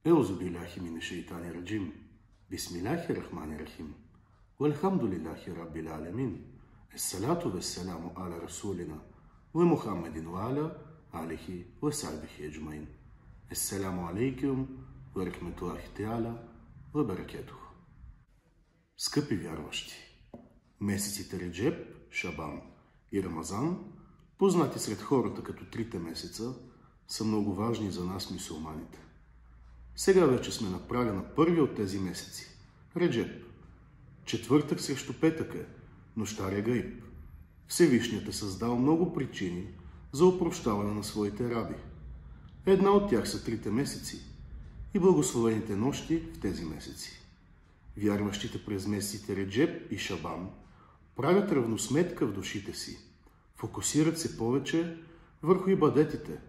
Euzu billahi mineşşeytanirracim. Bismillahirrahmanirrahim. Velhamdülillahi Rabbil alemin. Esselatu vesselamu ala Resulina ve Muhammedin ve ala alihi ve sahbihi ecmain. Esselamu aleyküm ve rahmetullahi teala ve berekatuh. Скъпи вярващи, месеците Реджеп, Шабан и Рамазан, познати сред хората като трите месеца, са много важни за нас мюсюлманите. Сега вече сме на прага на първи от тези месеци – Реджеп. Четвъртък срещу петък е, нощта Регаиб. Всевишният е създал много причини за опрощаване на своите раби. Една от тях са трите месеци и благословените нощи в тези месеци. Вярващите през месеците Реджеп и Шабан правят равносметка в душите си, фокусират се повече върху ибадетите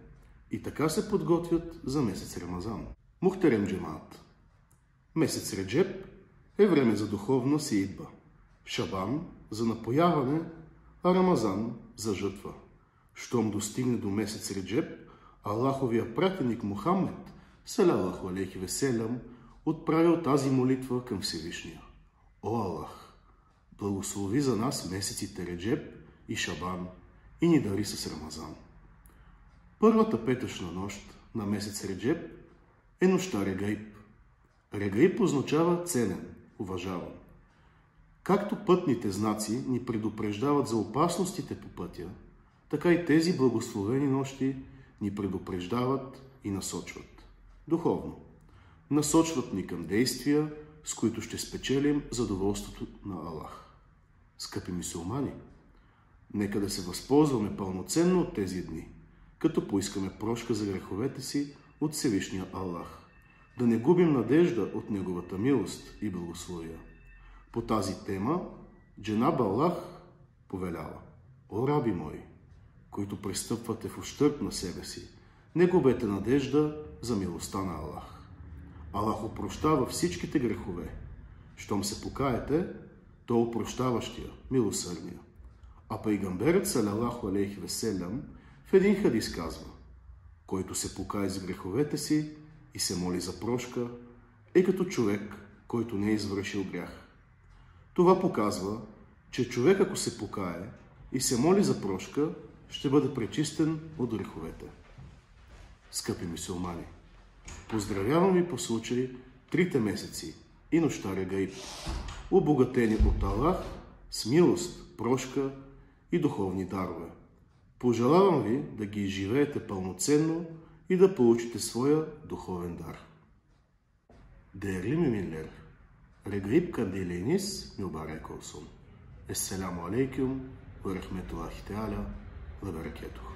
и така се подготвят за месец Рамазан. Мухтерем джемаат. Месец Реджеп е време за духовна сеидба, Шабан за напояване, а Рамазан за жътва. Щом достигне до месец Реджеп, Аллаховия пратеник Мухаммед, салалаху алейхи веселям, отправил тази молитва към Всевишния. О Аллах, благослови за нас месеците Реджеп и Шабан и ни дари с Рамазан. Първата петъчна нощ на месец Реджеп е нощта Регаиб. Регаиб означава ценен, уважаван. Както пътните знаци ни предупреждават за опасностите по пътя, така и тези благословени нощи ни предупреждават и насочват. Духовно. Насочват ни към действия, с които ще спечелим задоволството на Аллах. Скъпи мюсюлмани, нека да се възползваме пълноценно от тези дни, като поискаме прошка за греховете си от Всевишния Аллах, да не губим надежда от Неговата милост и благословия. По тази тема Дженаб Аллах повелява: О, раби мои, които престъпвате в ущърб на себе си, не губете надежда за милостта на Аллах. Аллах опрощава всичките грехове. Щом се покаете, то опрощаващия, милосърдния. А пайгамберът салалаху алейхи веселям в един хадис казва: който се покае за греховете си и се моли за прошка, е като човек, който не е извършил грях. Това показва, че човек, ако се покае и се моли за прошка, ще бъде пречистен от греховете. Скъпи мюсюлмани, поздравявам ви по случай трите месеци и нощта Регаиб, обогатени от Аллах с милост, прошка и духовни дарове. Пожелавам ви да ги изживеете пълноценно и да получите своя духовен дар. Değerli müminler, Regaib kandiliniz mübarek olsun. Esselamu aleyküm ve rahmetullahi teala ve berekatuhu.